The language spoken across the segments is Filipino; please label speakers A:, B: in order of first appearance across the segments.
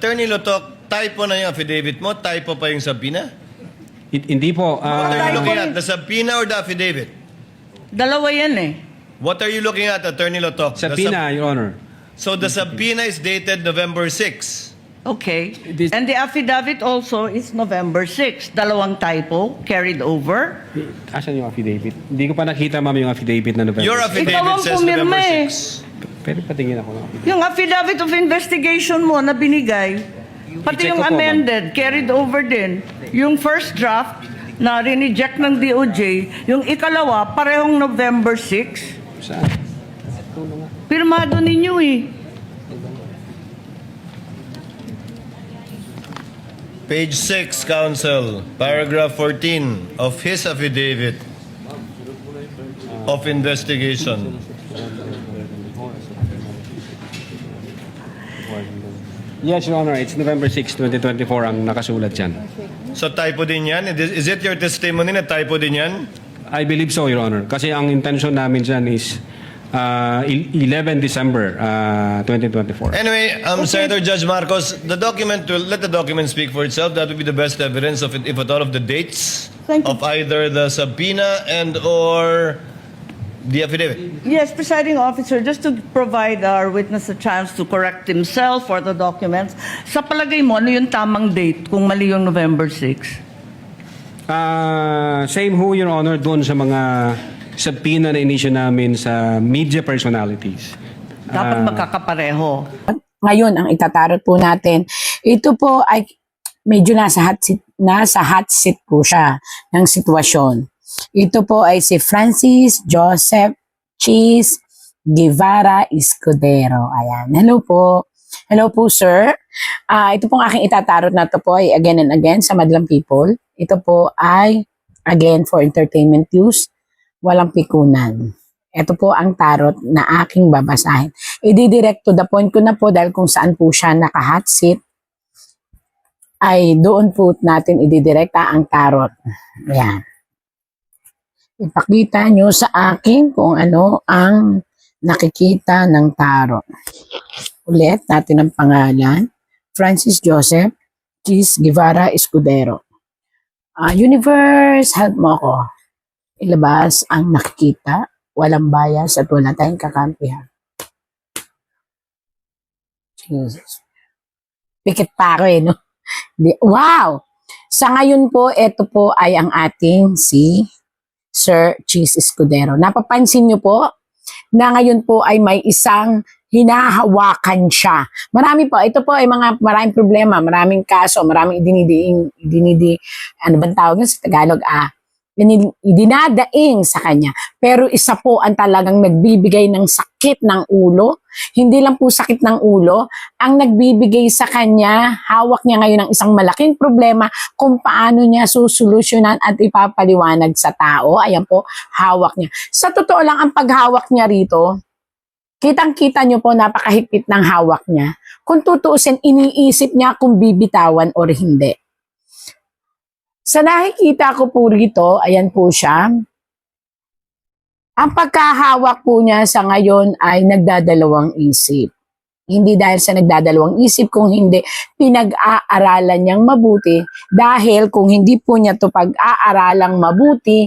A: Attorney Lotok, typo na yung affidavit mo? Typo pa yung subpoena?
B: Hindi po.
A: What are you
C: typo
A: looking at?
C: yun.
A: The subpoena or the affidavit?
C: Dalawa yan eh.
A: What are you looking at, Attorney Lotok?
B: Subpoena, Your Honor.
A: So the subpoena is dated November 6.
C: Okay.
B: This-
C: And the affidavit also is November 6. Dalawang typo carried over.
B: Asan yung affidavit? Hindi ko pa nakita, ma'am, yung affidavit na November.
A: Your
C: Ikaw
A: affidavit
C: ang
A: says
C: pumirma
A: November
C: eh.
A: 6.
B: Pwede patingin ako ng affidavit.
C: Yung affidavit of investigation mo na binigay, pati
B: I-check
C: yung
B: ko po,
C: amended, carried over din. Yung first draft na rineject ng DOJ, yung ikalawa, parehong November 6.
B: Saan?
C: Pirmado ninyo eh.
A: Page 6, Counsel, paragraph 14 of his affidavit of investigation.
B: Yes, Your Honor. It's November 6, 2024 ang nakasulat dyan.
A: So typo din yan? Is it your testimony na typo din yan?
B: I believe so, Your Honor. Kasi ang intention namin dyan is 11 December 2024.
A: Anyway, Senator Judge Marcos, the document will let the document speak for itself. That would be the best evidence of it, if at all, of the dates
C: Thank you.
A: of either the subpoena and or the affidavit.
C: Yes, presiding officer, just to provide our witness a chance to correct himself for the documents, sa palagay mo, ano yung tamang date kung mali yung November 6?
B: Same ho, Your Honor, doon sa mga subpoena na inisyo namin sa media personalities.
C: Dapat magkakapareho.
D: Ngayon, ang itatarot po natin, ito po ay medyo nasa hot seat po siya ng sitwasyon. Ito po ay si Francis Joseph Cheese Guevara Escudero. Ayan. Hello po. Hello po, sir. Ito pong aking itatarot na ito po ay again and again sa madlang people. Ito po ay again for entertainment use. Walang pikunan. Ito po ang tarot na aking babasahin. I-direct to the point ko na po dahil kung saan po siya naka-hot seat ay doon po natin i-direkta ang tarot. Ayan. Ipakita nyo sa akin kung ano ang nakikita ng tarot. Ulit natin ang pangalan. Francis Joseph Cheese Guevara Escudero. Universe, help mo ako. Ilabas ang nakikita, walang bias at wala tayong kakampihan. Jesus. Pikit pa ako eh, no? Wow! Sa ngayon po, ito po ay ang ating si Sir Cheese Escudero. Napapansin niyo po na ngayon po ay may isang hinahawakan siya. Marami po, ito po ay maraming problema, maraming kaso, maraming ano bang tawag sa Tagalog? Idinadaing sa kanya. Pero isa po ang talagang nagbibigay ng sakit ng ulo. Hindi lang po sakit ng ulo, ang nagbibigay sa kanya, hawak niya ngayon ng isang malaking problema kung paano niya susolusyonan at ipapaliwanag sa tao. Ayan po, hawak niya. Sa totoo lang, ang paghawak niya rito, kitang-kita niyo po napakahigpit ng hawak niya. Kung tutuusin, iniisip niya kung bibitawan or hindi. Sa nakikita ko po rito, ayan po siya. Ang pagkahawak po niya sa ngayon ay nagdadalawang isip. Hindi dahil sa nagdadalawang isip, kung hindi pinag-aaralan niyang mabuti. Dahil kung hindi po niya to pag-aaralang mabuti,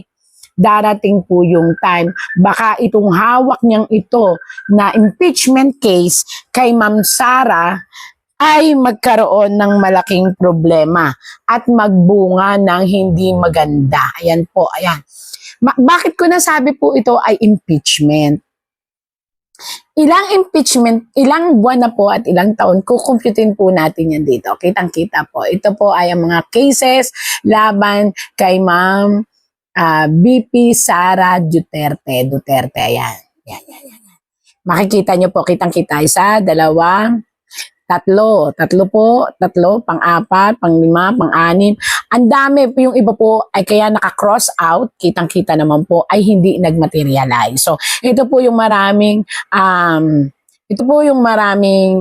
D: darating po yung time, baka itong hawak niyang ito na impeachment case kay Ma'am Sara ay magkaroon ng malaking problema at magbunga ng hindi maganda. Ayan po, ayan. Bakit ko nasabi po ito ay impeachment? Ilang impeachment, ilang buwan na po at ilang taon, kukumputin po natin yan dito. Kitang-kita po. Ito po ay ang mga cases laban kay Ma'am BP Sara Duterte. Ayan. Yan. Makikita nyo po, kitang-kita. Isa, dalawa, tatlo, pang-apat, pang-lima, pang-anim. Ang dami po, yung iba po ay kaya naka-cross out, kitang-kita naman po, ay hindi nagmaterialize. So, ito po yung maraming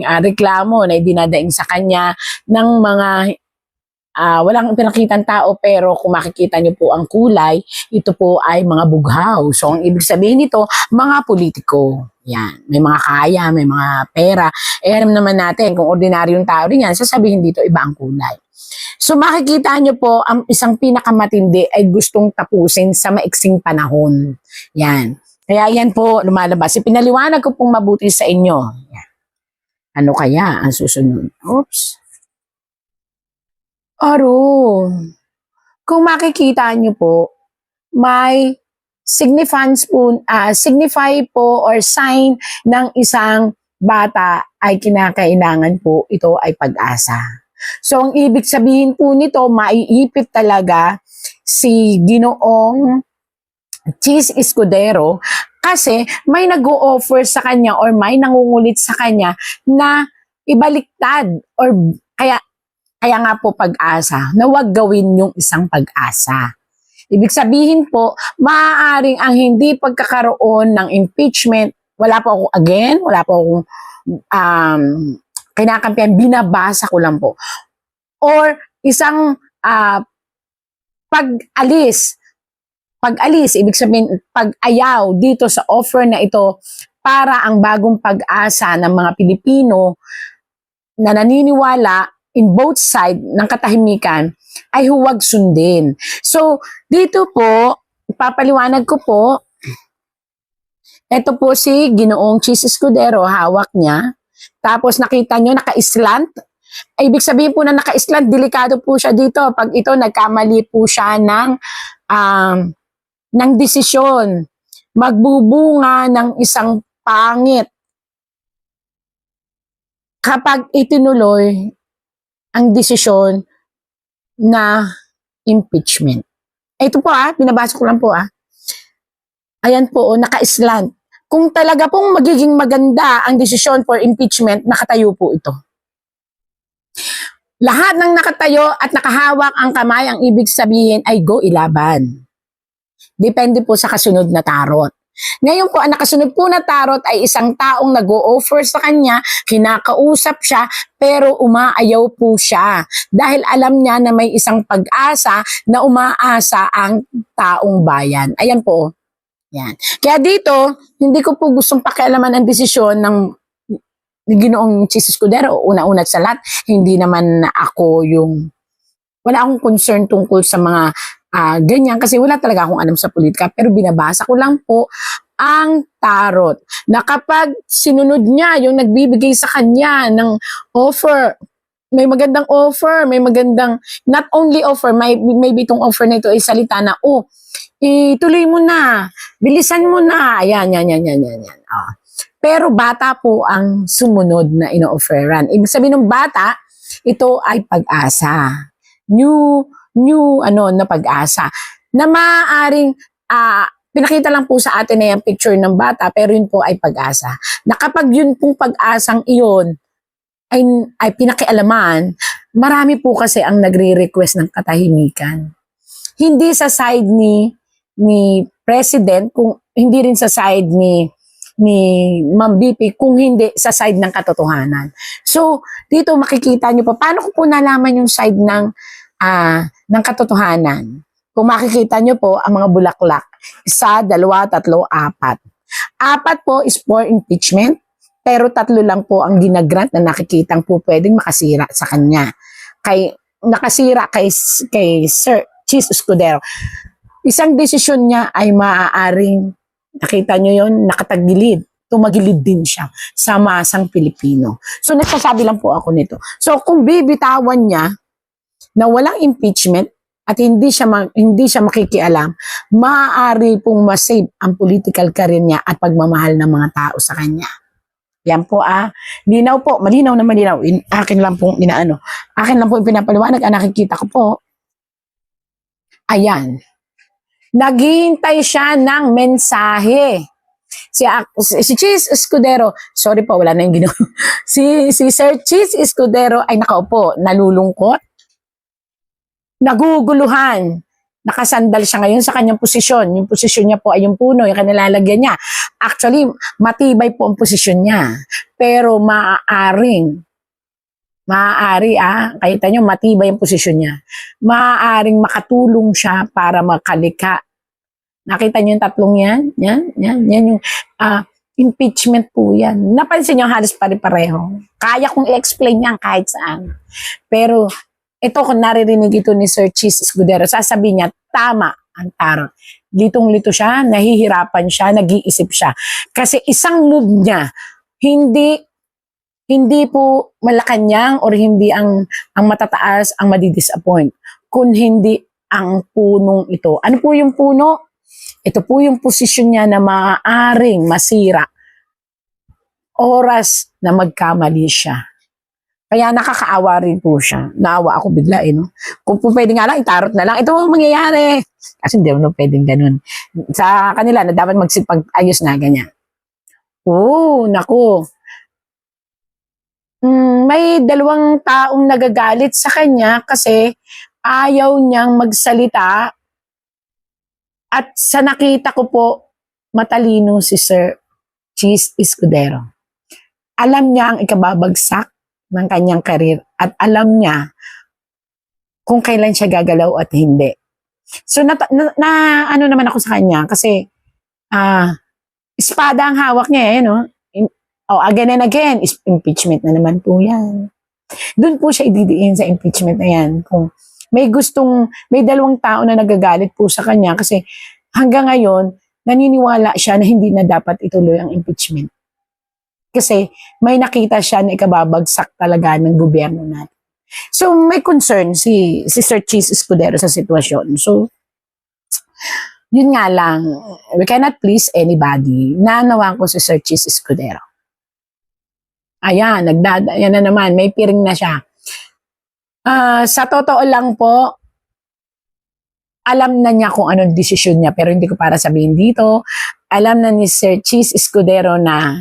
D: reklamo na dinadaing sa kanya ng mga walang pinakitang tao, pero kung makikita niyo po ang kulay, ito po ay mga bughaw. So, ang ibig sabihin nito, mga politiko. Yan, may mga kaya, may mga pera. Alam naman natin, kung ordinaryong tao rin yan, sasabihin dito iba ang kulay. So makikita nyo po, ang isang pinakamatindi ay gustong tapusin sa maiksing panahon. Yan. Kaya yan po lumalabas. Ipinaliwanag ko pong mabuti sa inyo. Yan. Ano kaya ang susunod? Oops. Aro. Kung makikita nyo po, may signify po or sign ng isang bata ay kinakailangan po ito ay pag-asa. So, ang ibig sabihin po nito, maiipit talaga si Ginoong Cheese Escudero kasi may nag-o-offer sa kanya or may nangungulit sa kanya na ibaliktad or kaya nga po pag-asa na huwag gawin yung isang pag-asa. Ibig sabihin po, maaaring ang hindi pagkakaroon ng impeachment, wala po akong kinakampihan, binabasa ko lang po. Or isang pag-alis, ibig sabihin pag-ayaw dito sa offer na ito para ang bagong pag-asa ng mga Pilipino na naniniwala in both side ng katahimikan ay huwag sundin. So, dito po, ipapaliwanag ko po, ito po si Ginoong Cheese Escudero, hawak niya. Tapos nakita nyo, naka-slant. Ibig sabihin po na naka-slant, delikado po siya dito. Pag ito, nagkamali po siya ng desisyon. Magbubunga ng isang pangit. Kapag itinuloy ang desisyon na impeachment. Ito po binabasa ko lang po Ayan po, naka-slant. Kung talaga pong magiging maganda ang desisyon for impeachment, nakatayo po ito. Lahat ng nakatayo at nakahawak ang kamay, ang ibig sabihin ay go ilaban. Depende po sa kasunod na tarot. Ngayon po, ang nakasunod po na tarot ay isang taong nag-o-offer sa kanya, kinakausap siya, pero umaayaw po siya. Dahil alam niya na may isang pag-asa na umaasa ang taong bayan. Ayan po. Yan. Kaya dito, hindi ko po gustong pakialaman ang desisyon ng Ginoong Cheese Escudero. Una-una sa lahat, hindi naman ako wala akong concern tungkol sa mga ganyan kasi wala talaga akong alam sa politika, pero binabasa ko lang po ang tarot na kapag sinunod niya yung nagbibigay sa kanya ng offer, may magandang offer, may magandang not only offer, maybe itong offer na ito ay salita na ituloy mo na, bilisan mo na, yan. Pero bata po ang sumunod na ino-offeran. Ibig sabihin ng bata, ito ay pag-asa. New na pag-asa na maaaring pinakita lang po sa atin na yung picture ng bata, pero yun po ay pag-asa na kapag yun pong pag-asang iyon ay pinakialaman, marami po kasi ang nagre-request ng katahimikan, hindi sa side ni President, kung hindi rin sa side ni Ma'am BP, kung hindi sa side ng katotohanan. So dito makikita nyo po paano ko po nalaman yung side ng katotohanan. Kung makikita nyo po ang mga bulaklak, 1, 2, 3, 4. 4 po is for impeachment, pero 3 lang po ang ginagrant na nakikitang po pwedeng makasira sa kanya. Nakasira kay Sir Cheese Escudero. Isang desisyon niya ay maaaring, nakita nyo yon, nakatagilid. Tumagilid din siya sa masang Pilipino. So nagsasabi lang po ako nito. So kung bibitawan niya na walang impeachment at hindi siya makikialam, maaari pong masave ang political career niya at pagmamahal ng mga tao sa kanya. Yan po linaw po, malinaw na malinaw. Akin lang pong pinapaliwanag, ang nakikita ko po. Ayan. Naghihintay siya ng mensahe. Si Cheese Escudero, sorry po, wala na yung ginawa. Si Sir Cheese Escudero ay nakaupo, nalulungkot, naguguluhan, nakasandal siya ngayon sa kanyang posisyon. Yung posisyon niya po ay yung puno, yung kanilalagyan niya. Actually, matibay po ang posisyon niya. Pero kahit nyo, matibay ang posisyon niya. Maaaring makatulong siya para makalika. Nakita niyo yung tatlong yan? Yan yung Impeachment po yan. Napansin nyo halos pare-pareho. Kaya kong i-explain yan kahit saan. Pero ito kung naririnig ito ni Sir Cheese Escudero, sasabihin niya, tama ang tarot. Litong-lito siya, nahihirapan siya, nag-iisip siya. Kasi isang move niya, hindi po Malacanang or hindi ang matataas ang madidisappoint, kung hindi ang punong ito. Ano po yung puno? Ito po yung posisyon niya na maaaring masira oras na magkamali siya. Kaya nakakaawa rin po siya. Naawa ako bigla no? Kung po pwede nga lang, itarot na lang. Ito ang mangyayari. Kasi hindi mo pwedeng ganun. Sa kanila na dapat magsipag-ayos na ganyan. Naku. May dalawang taong nagagalit sa kanya kasi ayaw niyang magsalita. At sa nakita ko po, matalino si Sir Cheese Escudero. Alam niya ang ikababagsak ng kanyang karir at alam niya kung kailan siya gagalaw at hindi. So, ano naman ako sa kanya kasi espada ang hawak niya no? Again and again, impeachment na naman po yan. Doon po siya ididiin sa impeachment na yan. Kung may dalawang tao na nagagalit po sa kanya kasi hanggang ngayon, naniniwala siya na hindi na dapat ituloy ang impeachment. Kasi may nakita siya na ikababagsak talaga ng gobyerno natin. So may concern si Sir Cheese Escudero sa sitwasyon. So, yun nga lang, we cannot please anybody. Naanawaan ko si Sir Cheese Escudero. Ayan, yan na naman, may piring na siya. Sa totoo lang po, alam na niya kung anong desisyon niya, pero hindi ko para sabihin dito. Alam na ni Sir Cheese Escudero na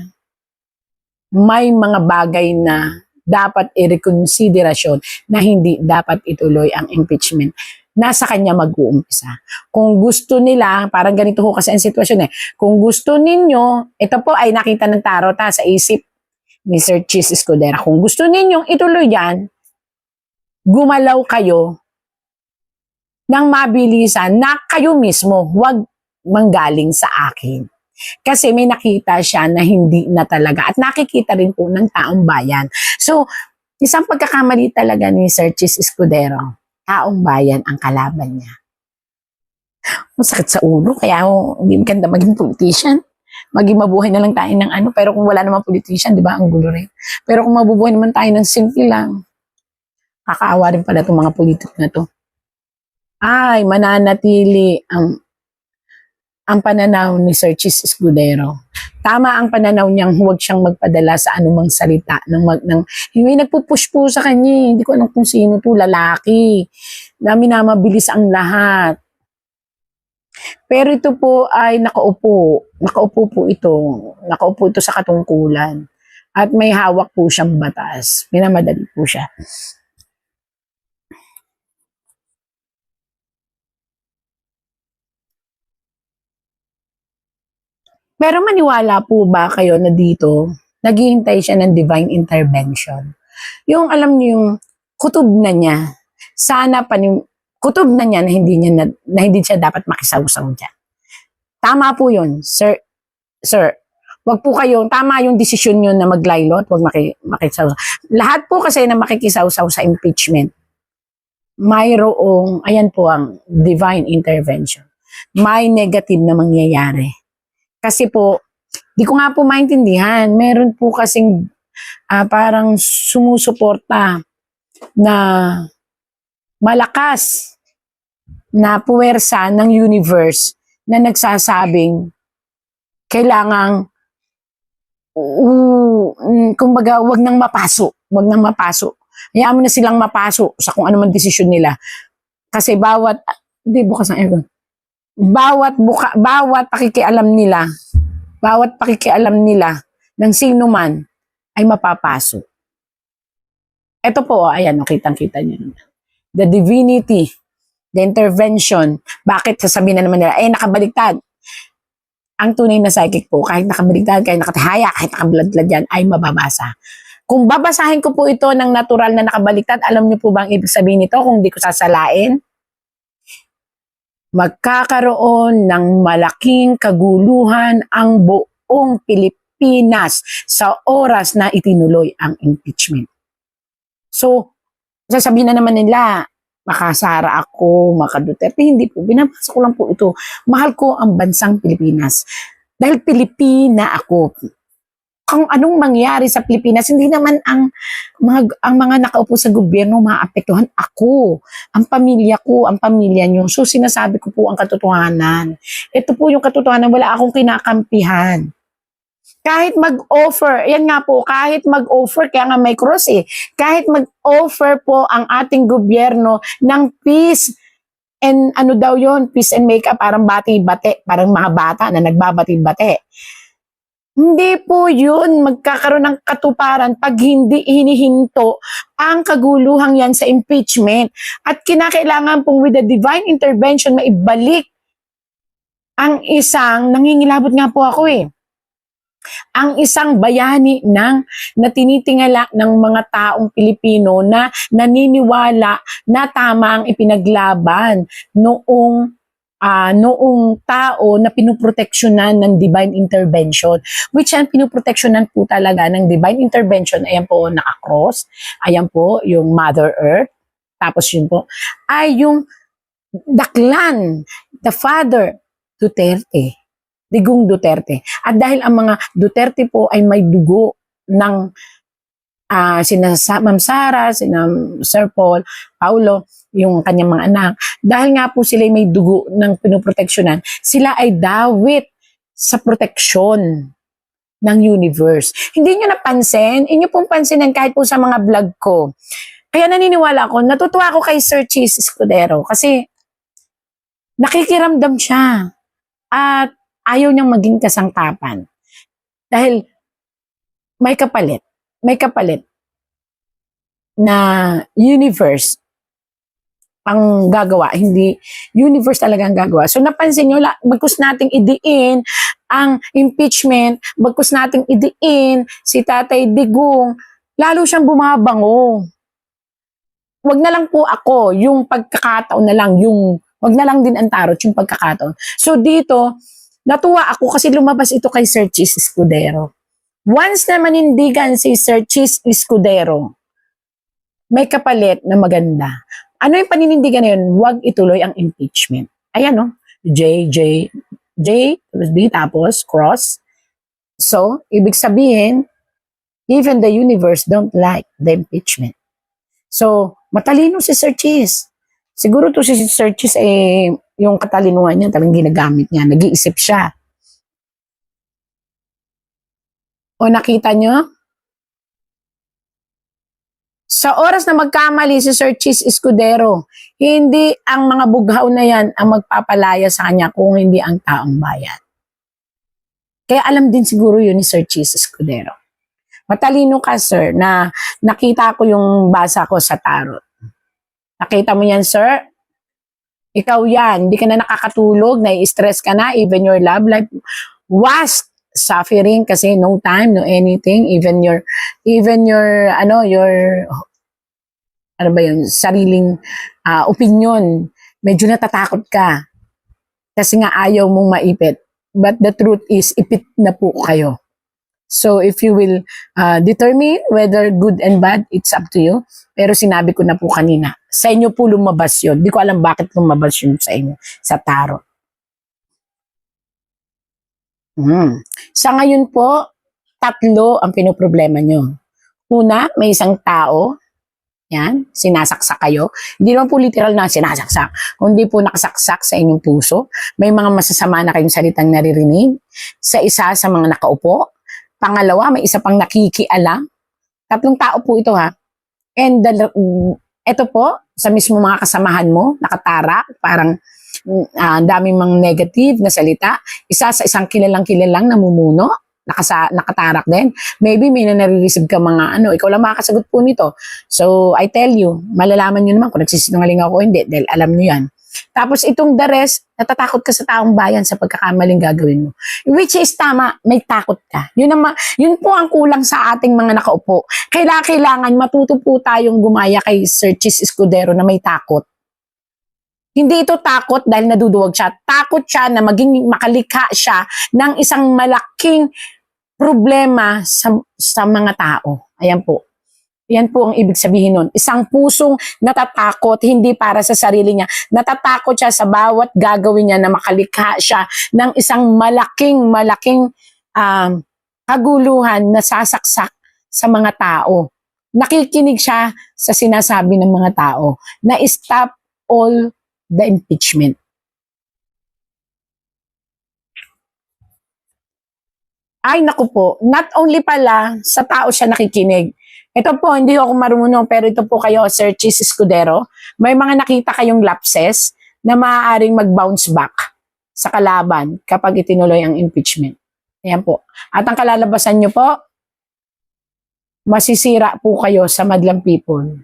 D: may mga bagay na dapat i-reconsiderasyon na hindi dapat ituloy ang impeachment. Nasa kanya mag-uumpisa. Kung gusto nila, parang ganito ho kasi ang sitwasyon kung gusto ninyo, ito po ay nakita ng tarot sa isip ni Sir Cheese Escudero. Kung gusto ninyong ituloy yan, gumalaw kayo ng mabilisan na kayo mismo, huwag manggaling sa akin. Kasi may nakita siya na hindi na talaga at nakikita rin po ng taong bayan. So, isang pagkakamali talaga ni Sir Cheese Escudero, taong bayan ang kalaban niya. Masakit sa ulo, kaya hindi maganda maging politician. Maging mabuhay na lang tayo ng pero kung wala naman politician, di ba, ang gulo rin. Pero kung mabubuhay naman tayo ng simple lang, kakaawa rin pala itong mga politik na to. Ay, mananatili ang pananaw ni Sir Cheese Escudero. Tama ang pananaw niyang huwag siyang magpadala sa anumang salita. Hindi nagpupush po sa kanya. Hindi ko alam kung sino to, lalaki. Mabilis ang lahat. Pero ito po ay nakaupo. Nakaupo po ito. Nakaupo ito sa katungkulan. At may hawak po siyang batas. Minamadali po siya. Pero maniwala po ba kayo na dito, naghihintay siya ng divine intervention? Yung alam niyo yung kutob na niya, kutob na niya na hindi siya dapat makisawsaw dyan. Tama po yun, sir. Wag po kayong, tama yung desisyon nyo na maglaylot, wag makisawsaw. Lahat po kasi na makikisawsaw sa impeachment, mayroong, ayan po ang divine intervention. May negative na mangyayari. Kasi po, di ko nga po maintindihan, meron po kasing parang sumusuporta na malakas na puwersa ng universe na nagsasabing kailangang kumbaga wag nang mapaso. Hayaan mo na silang mapaso sa kung ano man desisyon nila. Kasi bawat pakikialam nila ng sino man ay mapapasok. Ito po, ayan, kitang-kita niyo. The divinity, the intervention. Bakit sasabihin na naman nila, nakabaliktad. Ang tunay na psychic po, kahit nakabaliktad, kahit nakatihaya, kahit nakabaladlad yan, ay mababasa. Kung babasahin ko po ito ng natural na nakabaliktad, alam niyo po ba ang ibig sabihin nito kung di ko sasalain? Magkakaroon ng malaking kaguluhan ang buong Pilipinas sa oras na itinuloy ang impeachment. So, sasabihin na naman nila, makasara ako, makaduterte. Hindi po, binabasa ko lang po ito. Mahal ko ang bansang Pilipinas. Dahil Pilipina ako. Kung anong mangyari sa Pilipinas, hindi naman ang mga nakaupo sa gobyerno maapektuhan ako, ang pamilya ko, ang pamilya nyo. So sinasabi ko po ang katotohanan. Ito po yung katotohanan, wala akong kinakampihan. Kahit mag-offer, yan nga po, kahit mag-offer, kaya nga may cross kahit mag-offer po ang ating gobyerno ng peace and ano daw yon, peace and makeup, parang bati-bate, parang mga bata na nagbabati-bate. Hindi po yun magkakaroon ng katuparan pag hindi hinihinto ang kaguluhang yan sa impeachment. At kinakailangan pong with the divine intervention maibalik ang isang, nangingilabot nga po ako ang isang bayani na tinitingala ng mga taong Pilipino na naniniwala na tama ang ipinaglaban noong tao na pinuproteksyonan ng divine intervention, which ang pinuproteksyonan po talaga ng divine intervention, ayan po naka-cross, ayan po yung Mother Earth, tapos yun po ay yung Daklan, the Father Duterte, Digong Duterte. At dahil ang mga Duterte po ay may dugo ng sina Ma'am Sara, sina Sir Paulo, yung kanyang mga anak, dahil nga po sila may dugo ng pinuproteksyonan, sila ay dawit sa proteksyon ng universe. Hindi nyo napansin? Inyo pong pansinin kahit po sa mga vlog ko. Kaya naniniwala ako, natutuwa ako kay Sir Cheese Escudero kasi nakikiramdam siya at ayaw niyang maging kasangkapan. Dahil may kapalit na universe ang gagawa, hindi universe talaga ang gagawa. So napansin nyo, bagkus nating idiin ang impeachment, bagkus nating idiin si Tatay Digong, lalo siyang bumabango. Wag na lang po ako, yung pagkakataon na lang, wag na lang din ang tarot, yung pagkakataon. So dito, natuwa ako kasi lumabas ito kay Sir Cheese Escudero. Once na manindigan si Sir Cheese Escudero, may kapalit na maganda. Ano yung paninindigan na yun? Huwag ituloy ang impeachment. Ayan, no? J, B, tapos cross. So, ibig sabihin, even the universe don't like the impeachment. So, matalino si Sir Cheese. Siguro to si Sir Cheese, yung katalinuhan niya, talagang ginagamit niya. Nag-iisip siya. O nakita nyo? Sa oras na magkamali si Sir Cheese Escudero, hindi ang mga bughaw na yan ang magpapalaya sa kanya kung hindi ang taong bayan. Kaya alam din siguro yun ni Sir Cheese Escudero. Matalino ka, sir, na nakita ko yung basa ko sa tarot. Nakita mo yan, sir? Ikaw yan, hindi ka na nakakatulog, nai-stress ka na, even your love life was suffering kasi no time, no anything, even your sariling opinion, medyo natatakot ka kasi nga ayaw mong maipit. But the truth is, ipit na po kayo. So if you will determine whether good and bad, it's up to you. Pero sinabi ko na po kanina, sa inyo po lumabas yun. Di ko alam bakit lumabas yun sa inyo, sa tarot. Sa ngayon po, 3 ang pinoproblema nyo. Una, may isang tao, yan, sinasaksak kayo. Hindi naman po literal na sinasaksak, kundi po nakasaksak sa inyong puso. May mga masasama na kayong salitang naririnig sa isa sa mga nakaupo. Pangalawa, may isa pang nakikialam. 3 tao po ito, ha. And ito po, sa mismo mga kasamahan mo, nakatarak, parang daming mga negative na salita. Isa sa isang kilalang namumuno, nakatarak din. Maybe may nare-receive ka mga ikaw lang makakasagot po nito. So, I tell you, malalaman nyo naman kung nagsisinungaling ako o hindi, dahil alam nyo yan. Tapos itong the rest, natatakot ka sa taong bayan sa pagkakamaling gagawin mo. Which is tama, may takot ka. Yun po ang kulang sa ating mga nakaupo. Kailangan matuto po tayong gumaya kay Sir Cheese Escudero na may takot. Hindi ito takot dahil naduduwag siya. Takot siya na maging makalikha siya ng isang malaking problema sa mga tao. Ayan po. Yan po ang ibig sabihin nun. Isang pusong natatakot, hindi para sa sarili niya. Natatakot siya sa bawat gagawin niya na makalikha siya ng isang malaking kaguluhan na sasaksak sa mga tao. Nakikinig siya sa sinasabi ng mga tao na stop all the impeachment. Ay naku po, not only pala sa tao siya nakikinig. Ito po, hindi ako marunong, pero ito po kayo, Sir Chis Escudero, may mga nakita kayong lapses na maaaring mag-bounce back sa kalaban kapag itinuloy ang impeachment. Ayan po. At ang kalalabasan nyo po, masisira po kayo sa madlang people.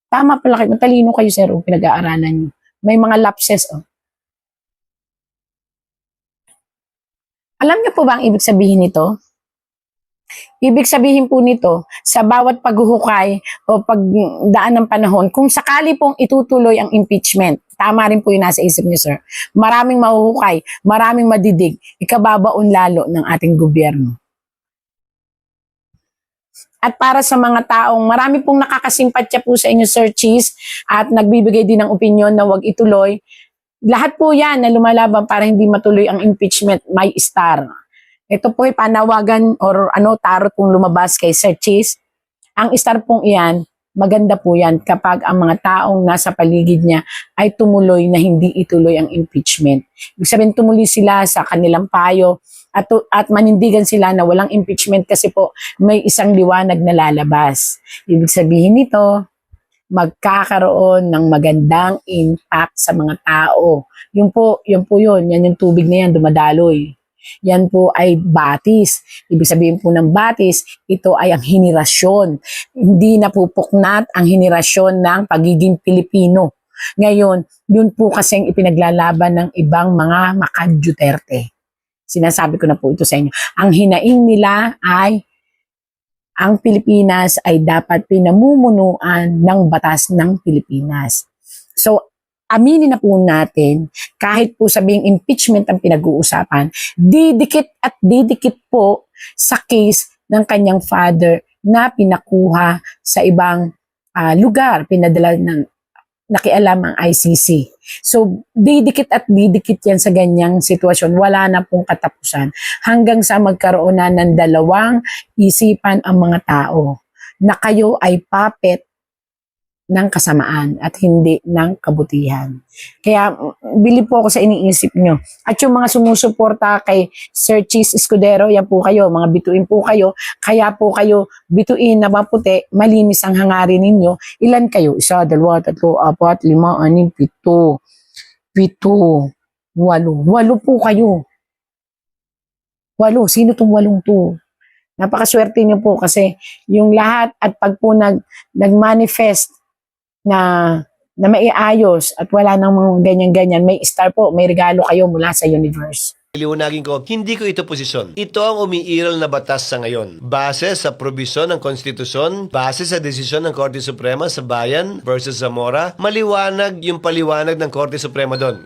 D: Tama pala kayo, matalino kayo, sir, pinag-aaralan nyo. May mga lapses, oh. Alam niyo po ba ang ibig sabihin nito? Ibig sabihin po nito, sa bawat paghuhukay o pagdaan ng panahon, kung sakali pong itutuloy ang impeachment, tama rin po yung nasa isip niyo, sir. Maraming mahuhukay, maraming madidig, ikababaon lalo ng ating gobyerno. At para sa mga taong marami pong nakakasimpatya po sa inyo, Sir Cheese, at nagbibigay din ng opinion na wag ituloy, lahat po yan na lumalaban para hindi matuloy ang impeachment, may star. Ito po ay panawagan or tarot pong lumabas kay Sir Cheese. Ang star pong iyan, maganda po yan kapag ang mga taong nasa paligid niya ay tumuloy na hindi ituloy ang impeachment. Ibig sabihin tumuloy sila sa kanilang payo at manindigan sila na walang impeachment kasi po may isang liwanag na lalabas. Ibig sabihin nito, magkakaroon ng magandang impact sa mga tao. Yun po yun. Yan yung tubig na yan, dumadaloy. Yan po ay batis. Ibig sabihin po ng batis, ito ay ang henerasyon. Hindi napupuknat ang henerasyon ng pagiging Pilipino. Ngayon, yun po kasing ipinaglalaban ng ibang mga maka-Duterte. Sinasabi ko na po ito sa inyo. Ang hinaing nila ay ang Pilipinas ay dapat pinamumunuan ng batas ng Pilipinas. So, aminin na po natin, kahit po sabihing impeachment ang pinag-uusapan, didikit at didikit po sa case ng kanyang father na pinakuha sa ibang lugar, pinadala ng nakialam ang ICC. So, didikit at didikit yan sa ganyang sitwasyon. Wala na pong katapusan hanggang sa magkaroon na ng dalawang isipan ang mga tao na kayo ay puppet ng kasamaan at hindi ng kabutihan. Kaya bilib po ako sa iniisip nyo. At yung mga sumusuporta kay Sir Cheese Escudero, yan po kayo, mga bituin po kayo, kaya po kayo bituin na maputi, malinis ang hangarin ninyo. Ilan kayo? 1, 2, 3, 4, 5, 6, 7, 8. 8 po kayo. 8. Sino tong 8 to? Napakaswerte nyo po kasi yung lahat at pag po nag-manifest na maiayos at wala nang mga ganyan-ganyan, may star po, may regalo kayo mula sa universe.
A: Liwanagin ko, hindi ko ito posisyon. Ito ang umiiral na batas sa ngayon. Base sa probisyon ng konstitusyon, base sa desisyon ng Korte Suprema sa Bayan versus Zamora, maliwanag yung paliwanag ng Korte Suprema doon.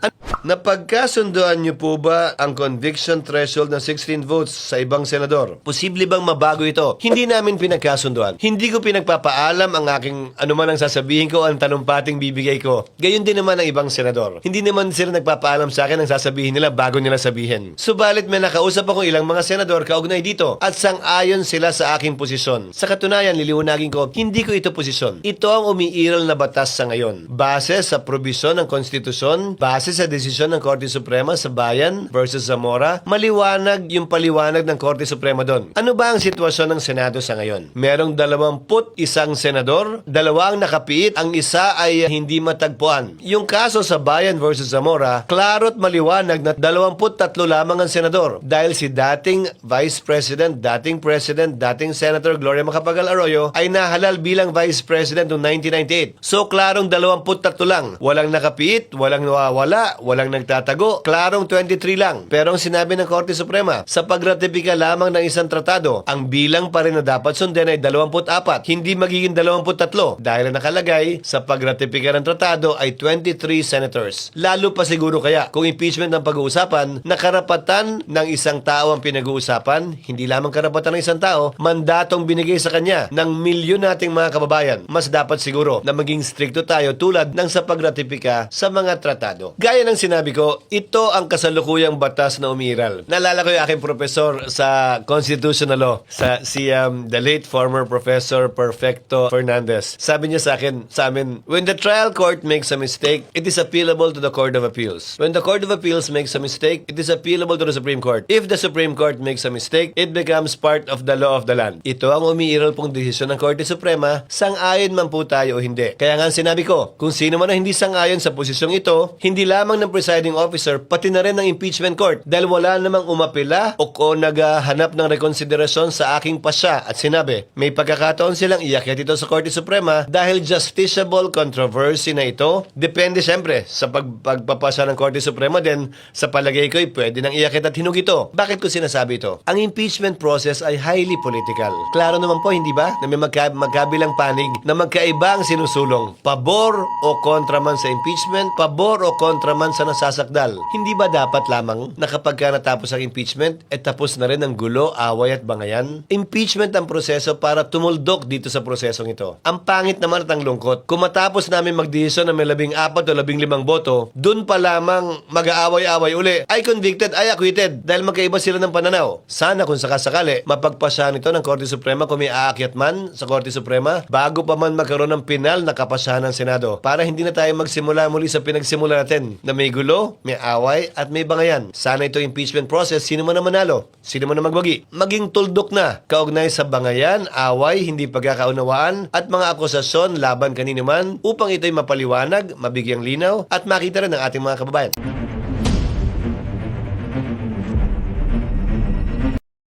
A: Napagkasunduan niyo po ba ang conviction threshold ng 16 votes sa ibang senador? Posible bang mabago ito? Hindi namin pinagkasunduan. Hindi ko pinagpapaalam ang aking anuman ang sasabihin ko, ang tanumpating bibigay ko. Gayon din naman ang ibang senador. Hindi naman sila nagpapaalam sa akin ang sasabihin nila bago nila sabihin. Subalit may nakausap akong ilang mga senador kaugnay dito at sang-ayon sila sa aking posisyon. Sa katunayan, liliwanagin ko, hindi ko ito posisyon. Ito ang umiiral na batas sa ngayon. Base sa probisyon ng konstitusyon, base sa desisyon ng Korte Suprema sa Bayan versus Zamora, maliwanag yung paliwanag ng Korte Suprema doon. Ano ba ang sitwasyon ng Senado sa ngayon? Merong 21 senador, 2 ang nakapiit, ang isa ay hindi matagpuan. Yung kaso sa Bayan versus Zamora, klaro't maliwanag na 23 lamang ang senador dahil si dating Vice President, dating President, dating Senator Gloria Macapagal Arroyo ay nahalal bilang Vice President noong 1998. So, klarong 23 lang. Walang nakapiit, walang nawawala, walang nagtatago. Klarong 23 lang. Pero ang sinabi ng Korte Suprema, sa pagratipika lamang ng isang tratado, ang bilang pa rin na dapat sundin ay 24, hindi magiging 23 dahil nakalagay sa pagratipika ng tratado ay 23 senators. Lalo pa siguro kaya kung impeachment ang pag-uusapan, nakaraan karapatan ng isang tao ang pinag-uusapan, hindi lamang karapatan ng isang tao, mandatong binigay sa kanya ng milyon nating mga kababayan. Mas dapat siguro na maging stricto tayo tulad ng sa pagratipika sa mga tratado. Gaya ng sinabi ko, ito ang kasalukuyang batas na umiiral. Naalala ko yung aking professor sa constitutional law, the late former Professor Perfecto Fernandez. Sabi niya sa amin, when the trial court makes a mistake, it is appealable to the Court of Appeals. When the Court of Appeals makes a mistake, it is appealable to the Supreme Court. If the Supreme Court makes a mistake, it becomes part of the law of the land. Ito ang umiiral pong desisyon ng Korte Suprema, sang-ayon man po tayo o hindi. Kaya nga sinabi ko, kung sino man ang hindi sang-ayon sa posisyong ito, hindi lamang ng presiding officer, pati na rin ng impeachment court. Dahil wala namang umapila o naghahanap ng rekonsiderasyon sa aking pasya at sinabi, may pagkakataon silang iakyat ito sa Korte Suprema dahil justiciable controversy na ito. Depende siyempre sa pagpapasa ng Korte Suprema din, sa palagay ko ay pwede nang iakyat at hinug ito. Bakit ko sinasabi ito? Ang impeachment process ay highly political. Klaro naman po, hindi ba? Na may magkabilang panig na magkaiba ang sinusulong. Pabor o kontra man sa impeachment, pabor o kontra man sa nasasakdal. Hindi ba dapat lamang na kapag natapos ang impeachment, tapos na rin ang gulo, away at bangayan? Impeachment ang proseso para tumuldok dito sa prosesong ito. Ang pangit naman at ang lungkot, kung matapos namin magdesisyon na may 14 o 15 boto, dun pa lamang mag-aaway-away uli, ay convicted, ay acquitted, dahil magkaiba sila ng pananaw. Sana kung sakasakali, mapagpasahan ito ng Korte Suprema kung may aakyat man sa Korte Suprema, bago pa man magkaroon ng pinal na kapasahan ng Senado, para hindi na tayo magsimula muli sa pinagsimula natin, na may gulo, may away, at may bangayan. Sana ito impeachment process, sino man ang manalo, sino man ang magwagi, maging tuldok na, kaugnay sa bangayan, away, hindi pagkakaunawaan, at mga akusasyon laban kanino man, upang ito'y mapaliwanag, mabigyang linaw, at makita rin ng ating mga kababayan.